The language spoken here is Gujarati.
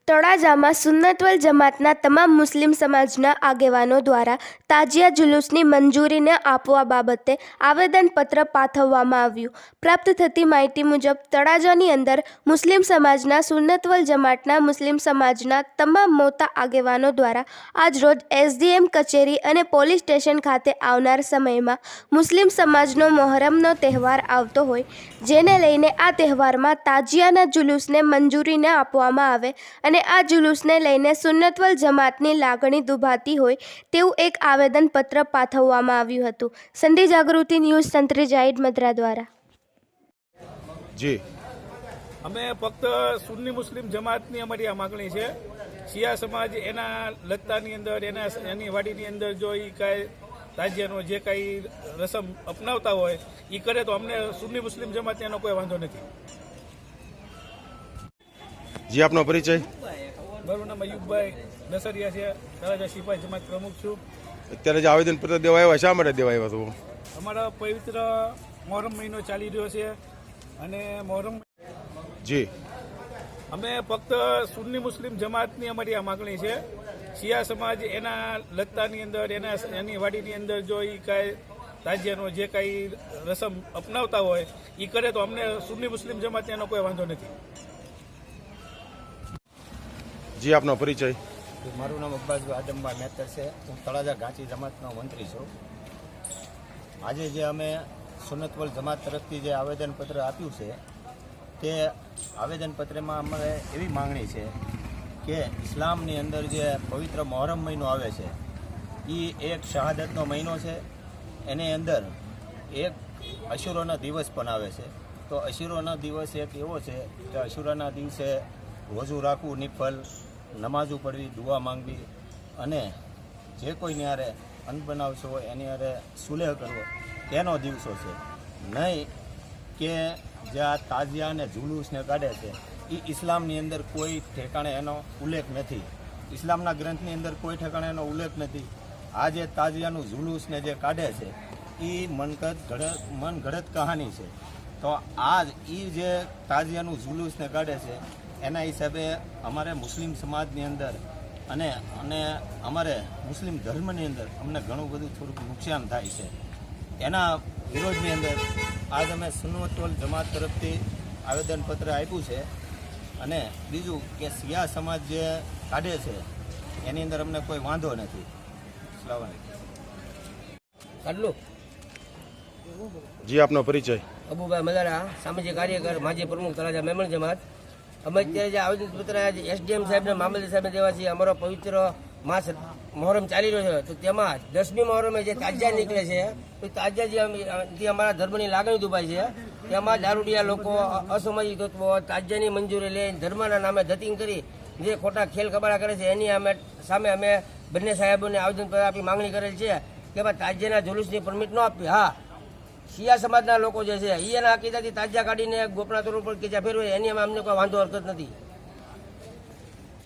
તળાજામાં સુન્નતવલ જમાતના તમામ મુસ્લિમ સમાજના આગેવાનો દ્વારા તાજિયા જુલુસની મંજૂરી ન આપવા બાબતે આવેદનપત્ર પાઠવવામાં આવ્યું. પ્રાપ્ત થતી માહિતી મુજબ તળાજાની અંદર મુસ્લિમ સમાજના સુન્નતવલ જમાતના મુસ્લિમ સમાજના તમામ મોટા આગેવાનો દ્વારા આજરોજ એસડીએમ કચેરી અને પોલીસ સ્ટેશન ખાતે આવનાર સમયમાં મુસ્લિમ સમાજનો મોહરમનો તહેવાર આવતો હોય, જેને લઈને આ તહેવારમાં તાજિયાના જુલુસને મંજૂરી ન આપવામાં આવે અને આ જુલુસને લઈને સુન્નતવલ જમાતની લાગણી દુભાતી હોય તેવું એક આવેદનપત્ર પાઠવવામાં આવ્યું હતું. સંધી જાગૃતિ ન્યૂઝ તંત્રી જાહિદ મદ્રા દ્વારા. જી અમે ફક્ત સુન્ની મુસ્લિમ જમાતની અમારી આ માગણી છે. શિયા સમાજ એના લત્તાની અંદર એની વાડીની અંદર જો એ કાંઈ તાજિયાનો જે કાંઈ રસમ અપનાવતા હોય એ કરે તો અમને સુન્ની મુસ્લિમ જમાતને એનો કોઈ વાંધો નથી. જી આપનો પરિચય? મારું નામ અયુબભાઈ નસરિયા છે, તળાજા સિપાઈ જમાત પ્રમુખ છું. અત્યારે જે આવેદનપત્ર દેવા આવ્યા, શા માટે દેવા આવ્યા હતું? અમારા પવિત્ર મોહરમ મહિનો ચાલી રહ્યો છે અને મોહરમ જી અમે ફક્ત સુન્ની મુસ્લિમ જમાતની અમારી આ માગણી છે. શિયા સમાજ એના લત્તાની અંદર એની વાડીની અંદર જો એ કાંઈ તાજિયાનો જે કાંઈ રસમ અપનાવતા હોય એ કરે તો અમને સુન્ની મુસ્લિમ જમાતને એનો કોઈ વાંધો નથી. જી આપનો પરિચય? મારું નામ અબ્બાસભાઈ આદમભાઈ મેતર છે. હું તળાજા ગાંચી જમાતનો મંત્રી છું. આજે જે અમે સુન્નતવલ જમાત તરફથી જે આવેદનપત્ર આપ્યું છે તે આવેદનપત્રમાં અમારે એવી માંગણી છે કે ઇસ્લામની અંદર જે પવિત્ર મોહરમ મહિનો આવે છે એ એક શહાદતનો મહિનો છે. એની અંદર એક અશુરાનો દિવસ પણ આવે છે. તો અશુરાનો દિવસ એક એવો છે કે અશુરાના દિવસે રોજુ રાખવું, નિફલ નમાઝો પઢવી, દુઆ માંગવી અને જે કોઈને હારે અનબનાવશો હોય એની હારે સુલેહ કરવો તેનો દિવસો છે. નહીં કે જે આ તાજિયા અને જુલુસને કાઢે છે એ ઇસ્લામની અંદર કોઈ ઠેકાણે એનો ઉલ્લેખ નથી. ઇસ્લામના ગ્રંથની અંદર કોઈ ઠેકાણે એનો ઉલ્લેખ નથી. આ જે તાજિયાનું જુલુસને જે કાઢે છે એ મનગઢત કહાની છે. તો આજ એ જે તાજિયાનું જુલુસને કાઢે છે એના હિસાબે અમારે મુસ્લિમ સમાજની અંદર અને અમારે મુસ્લિમ ધર્મની અંદર અમને ઘણું બધું થોડુંક નુકસાન થાય છે. એના વિરોધની અંદર આજ અમે સુન્નતવલ જમાત તરફથી આવેદનપત્ર આપ્યું છે. અને બીજું કે શિયા સમાજ જે કાઢે છે એની અંદર અમને કોઈ વાંધો નથી. જી આપનો પરિચય? અબુભાઈ મલારા, સામાજિક કાર્યકર, માજી પ્રમુખ તળાજા મેમણ જમાત. અમે અત્યારે જે આવેદનપત્ર એસડીએમ સાહેબને, મામલતદાર સાહેબને દેવા છીએ. અમારો પવિત્ર માસ મોહરમ ચાલી રહ્યો છે, તો તેમાં 10મી મોહરમે જે તાજિયા નીકળે છે તો તાજિયા જે અમારા ધર્મની લાગણી દુભાય છે તેમાં દારૂડિયા લોકો, અસામાજિક તત્વો તાજિયાની મંજૂરી લઈને ધર્મના નામે ધતિંગ કરી જે ખોટા ખેલ કબાડા કરે છે એની સામે અમે બંને સાહેબોને આવેદનપત્ર આપી માંગણી કરેલ છે કે ભાઈ તાજિયાના જુલુસની પરમિટ ન આપવી. હા, શિયા સમાજના લોકો જે છે એના હકીકતથી તાજિયા કાઢીને ગોપના તોર ઉપર કે જ્યાં ફેરવે એની અમને કોઈ વાંધો હરકત નથી.